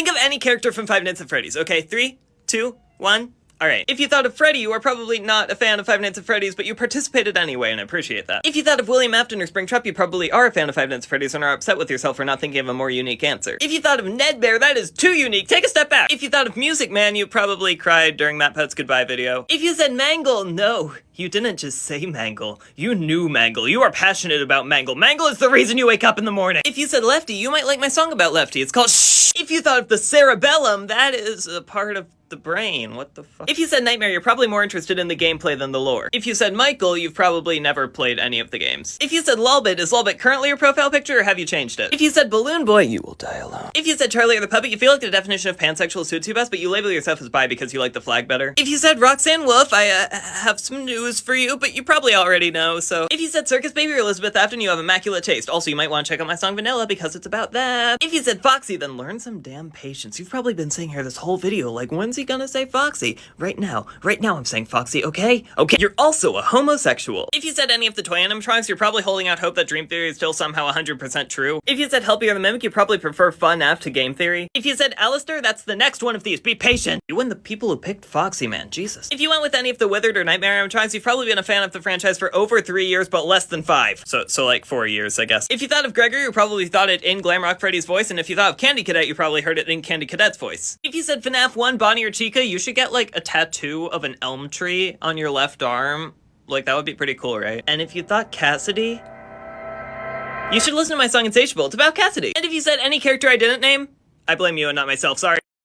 Think of any character from Five Nights at Freddy's. Okay, 3, 2, 1. Alright, if you thought of Freddy, you are probably not a fan of Five Nights at Freddy's, but you participated anyway, and I appreciate that. If you thought of William Afton or Springtrap, you probably are a fan of Five Nights at Freddy's and are upset with yourself for not thinking of a more unique answer. If you thought of Ned Bear, that is too unique. Take a step back. If you thought of Music Man, you probably cried during Matt Pet's goodbye video. If you said Mangle, no. You didn't just say Mangle. You knew Mangle. You are passionate about Mangle. Mangle is the reason you wake up in the morning. If you said Lefty, you might like my song about Lefty. It's called Shh. If you thought of the cerebellum, that is a part of the brain. What the fuck? If you said Nightmare, you're probably more interested in the gameplay than the lore. If you said Michael, you've probably never played any of the games. If you said Lulbit, is Lulbit currently your profile picture or have you changed it? If you said Balloon Boy, you will die alone. If you said Charlie or the Puppet, you feel like the definition of pansexual suits you best, but you label yourself as bi because you like the flag better. If you said Roxanne Wolf, I have some news for you, but you probably already know, so. If you said Circus Baby or Elizabeth Afton, you have immaculate taste. Also, you might want to check out my song Vanilla because it's about that. If you said Foxy, then learn some damn patience. You've probably been sitting here this whole video like, when's he gonna say Foxy? Right now I'm saying Foxy, okay? Okay, you're also a homosexual. If you said any of the toy animatronics, you're probably holding out hope that Dream Theory is still somehow 100% true. If you said Helpy or the Mimic, you probably prefer FNAF to Game Theory. If you said Alistair, that's the next one of these. Be patient. You and the people who picked Foxy, man. Jesus. If you went with any of the Withered or Nightmare animatronics, you've probably been a fan of the franchise for over 3 years, but less than 5. So like 4 years, I guess. If you thought of Gregory, you probably thought it in Glamrock Freddy's voice, and if you thought of Candy Cadet, you probably heard it in Candy Cadet's voice. If you said FNAF 1, Bonnie or Chica, you should get like a tattoo of an elm tree on your left arm. Like, that would be pretty cool, right? And if you thought Cassidy, you should listen to my song Insatiable. It's about Cassidy. And if you said any character I didn't name, I blame you and not myself, sorry.